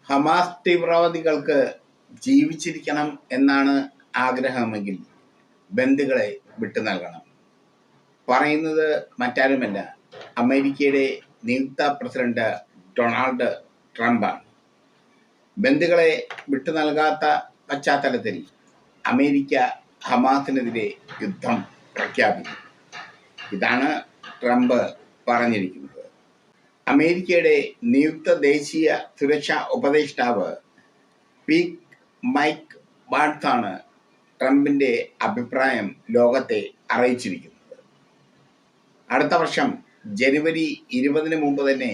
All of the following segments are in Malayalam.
ഹമാസ് തീവ്രവാദികൾക്ക് ജീവിച്ചിരിക്കണം എന്നാണ് ആഗ്രഹമെങ്കിൽ ബന്ദികളെ വിട്ടു നൽകണം. പറയുന്നത് മറ്റാരുമല്ല, അമേരിക്കയുടെ നിയുക്ത പ്രസിഡന്റ് ഡൊണാൾഡ് ട്രംപാണ്. ബന്ദികളെ വിട്ടു നൽകാത്ത പശ്ചാത്തലത്തിൽ അമേരിക്ക ഹമാസിനെതിരെ യുദ്ധം പ്രഖ്യാപിച്ചു. ഇതാണ് ട്രംപ് പറഞ്ഞിരിക്കുന്നത്. അമേരിക്കയുടെ നിയുക്ത ദേശീയ സുരക്ഷാ ഉപദേഷ്ടാവ് പീക്ക് മൈക്ക് വാൾട്സാണ് ട്രംപിന്റെ അഭിപ്രായം ലോകത്തെ അറിയിച്ചിരിക്കുന്നത്. അടുത്ത വർഷം ജനുവരി 20 മുമ്പ് തന്നെ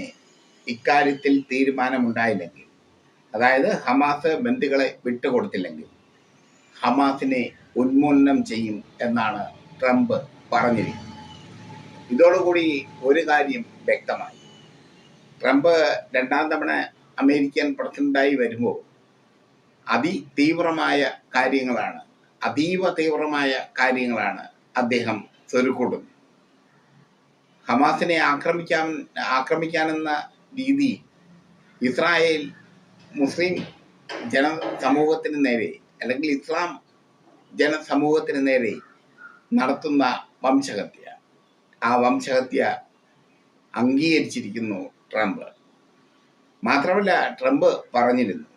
ഇക്കാര്യത്തിൽ തീരുമാനമുണ്ടായില്ലെങ്കിൽ, അതായത് ഹമാസ് ബന്ദികളെ വിട്ടുകൊടുത്തില്ലെങ്കിൽ ഹമാസിനെ ഉന്മൂലനം ചെയ്യും എന്നാണ് ട്രംപ് പറഞ്ഞിരിക്കുന്നത്. ഇതോടുകൂടി ഒരു കാര്യം വ്യക്തമായി. ട്രംപ് രണ്ടാം തവണ അമേരിക്കൻ പ്രസിഡന്റായി വരുമ്പോൾ അതീവ തീവ്രമായ കാര്യങ്ങളാണ് അദ്ദേഹം സ്വരുക്കൂട്ടുന്നത്. ഹമാസിനെ ആക്രമിക്കാനെന്ന രീതി ഇസ്രായേൽ മുസ്ലിം ജനസമൂഹത്തിന് നേരെ, അല്ലെങ്കിൽ ഇസ്ലാം ജനസമൂഹത്തിന് നേരെ നടത്തുന്ന വംശഹത്യ, ആ വംശഹത്യ അംഗീകരിച്ചിരിക്കുന്നു ട്രംപ്. മാത്രമല്ല, ട്രംപ് പറഞ്ഞിരുന്നു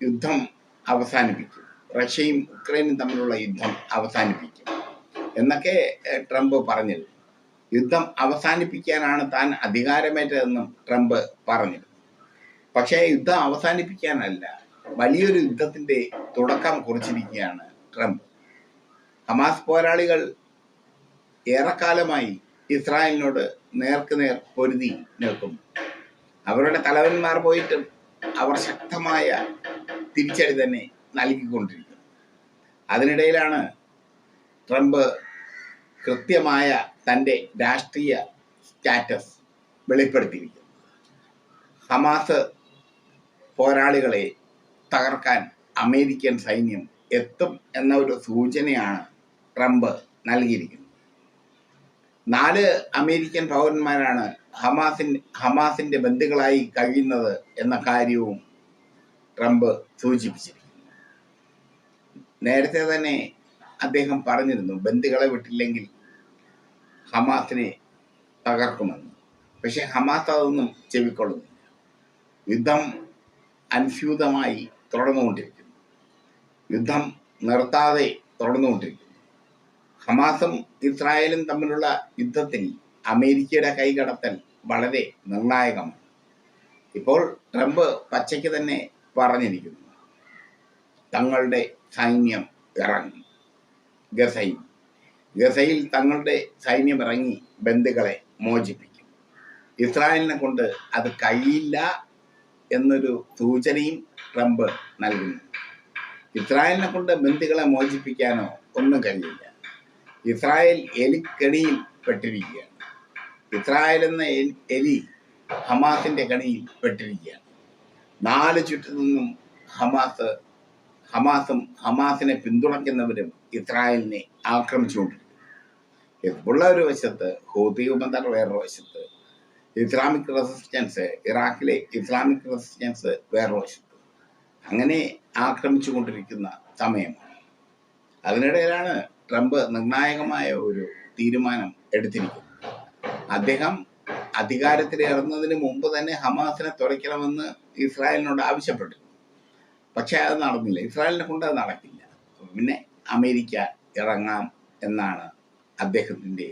യുദ്ധം അവസാനിപ്പിക്കും, റഷ്യയും ഉക്രൈനും തമ്മിലുള്ള യുദ്ധം അവസാനിപ്പിക്കും എന്നൊക്കെ ട്രംപ് പറഞ്ഞിരുന്നു. യുദ്ധം അവസാനിപ്പിക്കാനാണ് താൻ അധികാരമേറ്റതെന്നും ട്രംപ് പറഞ്ഞിരുന്നു. പക്ഷേ യുദ്ധം അവസാനിപ്പിക്കാനല്ല, വലിയൊരു യുദ്ധത്തിന്റെ തുടക്കം കുറിച്ചിരിക്കുകയാണ് ട്രംപ്. ഹമാസ് പോരാളികൾ ഏറെക്കാലമായി ഇസ്രായേലിനോട് നേർക്കുനേർ പൊരുതി നിൽക്കുന്നു. അവരുടെ തലവന്മാർ പോയിട്ടും അവർ ശക്തമായ തിരിച്ചടി തന്നെ നൽകിക്കൊണ്ടിരിക്കുന്നു. അതിനിടയിലാണ് ട്രംപ് കൃത്യമായ തൻ്റെ രാഷ്ട്രീയ സ്റ്റാറ്റസ് വെളിപ്പെടുത്തിയിരിക്കുന്നത്. ഹമാസ് പോരാളികളെ തകർക്കാൻ അമേരിക്കൻ സൈന്യം എത്തും എന്ന ഒരു സൂചനയാണ് ട്രംപ് നൽകിയിരിക്കുന്നത്. 4 അമേരിക്കൻ പൗരന്മാരാണ് ഹമാസിന്റെ ബന്ദികളായി കഴിയുന്നത് എന്ന കാര്യവും ട്രംപ് സൂചിപ്പിച്ചിരിക്കുന്നു. നേരത്തെ തന്നെ അദ്ദേഹം പറഞ്ഞിരുന്നു ബന്ദികളെ വിട്ടില്ലെങ്കിൽ ഹമാസിനെ തകർക്കുമെന്ന്. പക്ഷെ ഹമാസ് അതൊന്നും ചെവിക്കൊള്ളുന്നില്ല. യുദ്ധം അനുസ്യൂതമായി തുടർന്നുകൊണ്ടിരിക്കുന്നു. യുദ്ധം നിർത്താതെ തുടർന്നുകൊണ്ടിരിക്കുന്നു. ഹമാസും ഇസ്രായേലും തമ്മിലുള്ള യുദ്ധത്തിൽ അമേരിക്കയുടെ കൈകടത്തൽ വളരെ നിർണായകമാണ്. ഇപ്പോൾ ട്രംപ് പച്ചയ്ക്ക് തന്നെ പറഞ്ഞിരിക്കുന്നു, തങ്ങളുടെ സൈന്യം ഇറങ്ങും. ഗസയിൽ തങ്ങളുടെ സൈന്യം ഇറങ്ങി ബന്ദികളെ മോചിപ്പിക്കും. ഇസ്രായേലിനെ കൊണ്ട് അത് കഴിയില്ല എന്നൊരു സൂചനയും ട്രംപ് നൽകുന്നു. ഇസ്രായേലിനെ കൊണ്ട് ബന്ദികളെ മോചിപ്പിക്കാനോ ഒന്നും കഴിയില്ല. ഇസ്രായേൽ എലിക്കണിയിൽ പെട്ടിരിക്കുകയാണ്. ഇസ്രായേൽ എന്ന എലി ഹമാസിന്റെ കണിയിൽ പെട്ടിരിക്കുകയാണ്. 4 ചുറ്റിൽ നിന്നും ഹമാസിനെ പിന്തുണയ്ക്കുന്നവരും ഇസ്രായേലിനെ ആക്രമിച്ചുകൊണ്ടിരിക്കുന്നു. ഹെസ്ബുള്ള ഒരു വശത്ത്, ഹൂതി വിമതർ വേറൊരു വശത്ത്, ഇറാഖിലെ ഇസ്ലാമിക് റെസിസ്റ്റൻസ് വേറൊരു വശത്ത്, അങ്ങനെ ആക്രമിച്ചു കൊണ്ടിരിക്കുന്ന സമയമാണ്. അതിനിടയിലാണ് ട്രംപ് നിർണായകമായ ഒരു തീരുമാനം എടുത്തിരിക്കുന്നത്. അദ്ദേഹം അധികാരത്തിലേറുന്നതിന് മുമ്പ് തന്നെ ഹമാസിനെ തുറയ്ക്കണമെന്ന് ഇസ്രായേലിനോട് ആവശ്യപ്പെട്ടു. പക്ഷെ അത് നടന്നില്ല. ഇസ്രായേലിനെ കൊണ്ട് അത് നടക്കില്ല. പിന്നെ അമേരിക്ക ഇറങ്ങാം എന്നാണ് അദ്ദേഹത്തിൻ്റെ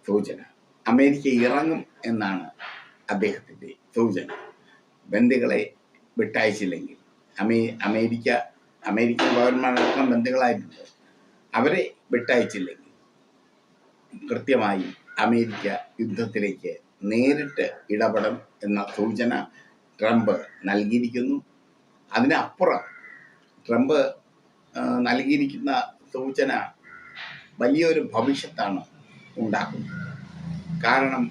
സൂചന. അമേരിക്ക ഇറങ്ങും എന്നാണ് അദ്ദേഹത്തിൻ്റെ സൂചന. ബന്ദികളെ വിട്ടയച്ചില്ലെങ്കിൽ, അമേരിക്കൻ പൗരന്മാരടക്കം ബന്ദികളായിട്ടുണ്ട്, അവരെ വിട്ടയച്ചില്ലെങ്കിൽ കൃത്യമായി അമേരിക്ക യുദ്ധത്തിലേക്ക് നേരിട്ട് ഇടപെടും എന്ന സൂചന ട്രംപ് നൽകിയിരിക്കുന്നു. അതിനപ്പുറം ട്രംപ് നൽകിയിരിക്കുന്ന സൂചന വലിയൊരു ഭവിഷ്യത്താണ് ഉണ്ടാക്കുന്നത്. കാരണം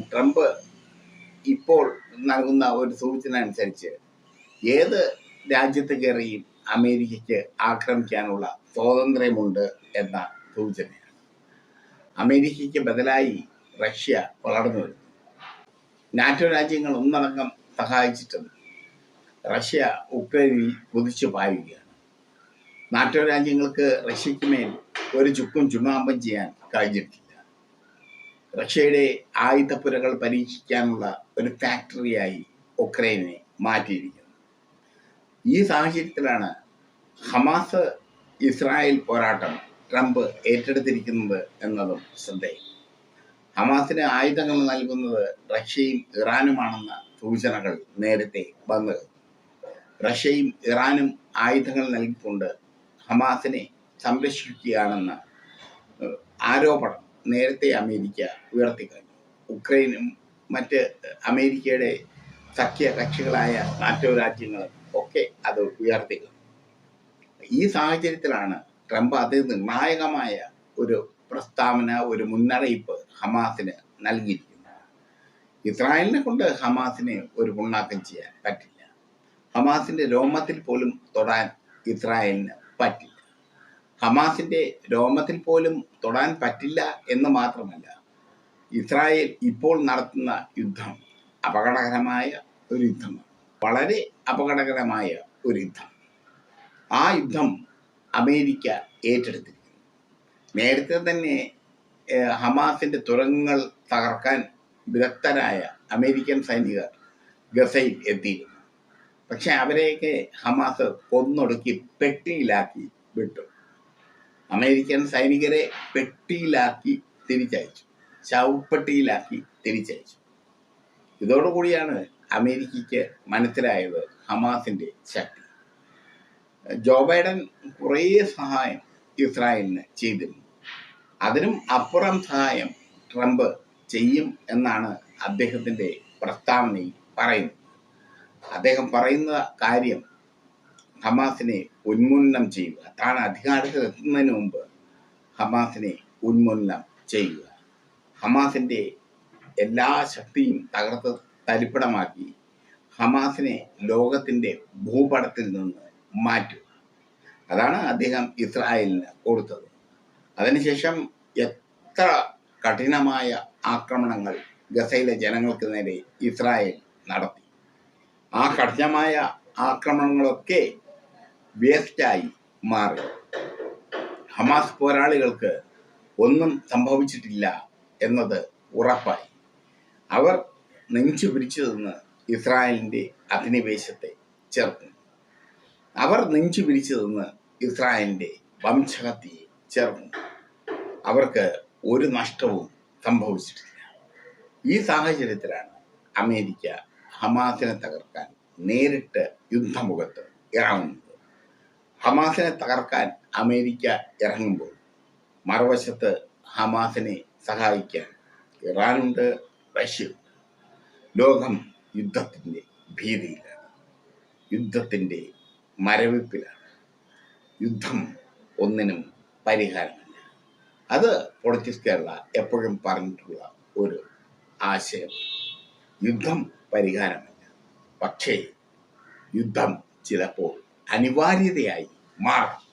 ട്രംപ് ഇപ്പോൾ നൽകുന്ന ഒരു സൂചന അനുസരിച്ച് ഏത് രാജ്യത്ത് കയറിയും അമേരിക്കയ്ക്ക് ആക്രമിക്കാനുള്ള സ്വാതന്ത്ര്യമുണ്ട് എന്ന സൂചനയാണ്. അമേരിക്കയ്ക്ക് ബദലായി റഷ്യ വളർന്നു വരുന്നു. നാറ്റോ രാജ്യങ്ങൾ ഒന്നടങ്കം സഹായിച്ചിട്ടുണ്ട്. റഷ്യ ഉക്രൈനിൽ കുതിച്ചു പായുകയാണ്. നാറ്റോ രാജ്യങ്ങൾക്ക് റഷ്യയ്ക്ക് മേൽ ഒരു ചുക്കും ചുണ്ണാമ്പും ചെയ്യാൻ കഴിഞ്ഞിട്ടില്ല. റഷ്യയുടെ ആയുധപ്പുരകൾ പരീക്ഷിക്കാനുള്ള ഒരു ഫാക്ടറിയായി ഉക്രൈനെ മാറ്റിയിരിക്കുന്നു. ഈ സാഹചര്യത്തിലാണ് ഹമാസ് ഇസ്രായേൽ പോരാട്ടം ട്രംപ് ഏറ്റെടുത്തിരിക്കുന്നത് എന്നതും ശ്രദ്ധേയം. ഹമാസിന് ആയുധങ്ങൾ നൽകുന്നത് റഷ്യയും ഇറാനുമാണെന്ന സൂചനകൾ നേരത്തെ വന്നത്. റഷ്യയും ഇറാനും ആയുധങ്ങൾ നൽകിക്കൊണ്ട് ഹമാസിനെ സംരക്ഷിക്കുകയാണെന്ന ആരോപണം നേരത്തെ അമേരിക്ക ഉയർത്തിക്കഴിഞ്ഞു. ഉക്രൈനും മറ്റ് അമേരിക്കയുടെ സഖ്യ കക്ഷികളായ നാറ്റോ രാജ്യങ്ങളും ഒക്കെ അത് ഉയർത്തിക്കഴിഞ്ഞു. ഈ സാഹചര്യത്തിലാണ് ട്രംപ് നിർണായകമായ ഒരു പ്രസ്താവന, ഒരു മുന്നറിയിപ്പ് ഹമാസിന് നൽകിയിരിക്കുന്നത്. ഇസ്രായേലിനെ കൊണ്ട് ഹമാസിനെ ഒരു പുണ്ണാക്കം ചെയ്യാൻ പറ്റില്ല. ഹമാസിന്റെ രോമത്തിൽ പോലും തൊടാൻ ഇസ്രായേലിന് പറ്റില്ല. ഹമാസിന്റെ രോമത്തിൽ പോലും തൊടാൻ പറ്റില്ല എന്ന് മാത്രമല്ല, ഇസ്രായേൽ ഇപ്പോൾ നടത്തുന്ന യുദ്ധം അപകടകരമായ ഒരു യുദ്ധമാണ്. വളരെ അപകടകരമായ ഒരു യുദ്ധം. ആ യുദ്ധം അമേരിക്ക ഏറ്റെടുത്തിരിക്കുന്നു. നേരത്തെ തന്നെ ഹമാസിന്റെ തുരങ്കങ്ങൾ തകർക്കാൻ വിദഗ്ധരായ അമേരിക്കൻ സൈനികർ ഗസയിൽ എത്തിയിരുന്നു. പക്ഷെ അവരെയൊക്കെ ഹമാസ് കൊന്നൊടുക്കി പെട്ടിയിലാക്കി വിട്ടു. അമേരിക്കൻ സൈനികരെ പെട്ടിയിലാക്കി തിരിച്ചയച്ചു, ശവപ്പെട്ടിയിലാക്കി തിരിച്ചയച്ചു. ഇതോടുകൂടിയാണ് അമേരിക്കയ്ക്ക് മനസ്സിലായത് ഹമാസിന്റെ ശക്തി. ജോ ബൈഡൻ കുറേ സഹായം ഇസ്രായേലിന് ചെയ്തിരുന്നു. അതിനും അപ്പുറം സഹായം ട്രംപ് ചെയ്യും എന്നാണ് അദ്ദേഹത്തിൻ്റെ പ്രസ്താവനയിൽ പറയുന്നത്. അദ്ദേഹം പറയുന്ന കാര്യം ഹമാസിനെ ഉന്മൂലനം ചെയ്യുക, താൻ അധികാരത്തിൽ എത്തുന്നതിന് മുമ്പ് ഹമാസിനെ ഉന്മൂലനം ചെയ്യുക, ഹമാസിൻ്റെ എല്ലാ ശക്തിയും തകർത്ത് തരിപ്പണമാക്കി ഹമാസിനെ ലോകത്തിൻ്റെ ഭൂപടത്തിൽ നിന്ന് മാറ്റുക. അതാണ് അദ്ദേഹം ഇസ്രായേലിന് കൊടുത്തത്. അതിനുശേഷം എത്ര കഠിനമായ ആക്രമണങ്ങൾ ഗസയിലെ ജനങ്ങൾക്ക് നേരെ ഇസ്രായേൽ നടത്തി. ആ കഠിനമായ ആക്രമണങ്ങളൊക്കെ വേസ്റ്റായി മാറി. ഹമാസ് പോരാളികൾക്ക് ഒന്നും സംഭവിച്ചിട്ടില്ല എന്നത് ഉറപ്പായി. അവർ നെഞ്ചു പിടിച്ചു നിന്ന് ഇസ്രായേലിൻ്റെ അധിനിവേശത്തെ ചേർക്കുന്നു. അവർ നെഞ്ചു പിടിച്ചു നിന്ന് ഇസ്രായേലിൻ്റെ വംശഹത്യയെ ചേർക്കുന്നു. അവർക്ക് ഒരു നഷ്ടവും സംഭവിച്ചിട്ടില്ല. ഈ സാഹചര്യത്തിലാണ് അമേരിക്ക ഹമാസിനെ തകർക്കാൻ നേരിട്ട് യുദ്ധമുഖത്ത് ഇറങ്ങുന്നത്. ഹമാസിനെ തകർക്കാൻ അമേരിക്ക ഇറങ്ങുമ്പോൾ മറുവശത്ത് ഹമാസിനെ സഹായിക്കാൻ ഇറാനുണ്ട്, റഷ്യയുണ്ട്. ലോകം യുദ്ധത്തിൻ്റെ ഭീതിയിലാണ്, യുദ്ധത്തിൻ്റെ മരവിപ്പിലാണ്. യുദ്ധം ഒന്നിനും പരിഹാരമല്ല. അത് പൊളിറ്റിക്സ് കേരള എപ്പോഴും പറഞ്ഞിട്ടുള്ള ഒരു ആശയം. യുദ്ധം പരിഹാരമല്ല, പക്ഷേ യുദ്ധം ചിലപ്പോൾ അനിവാര്യതയായി മാറും.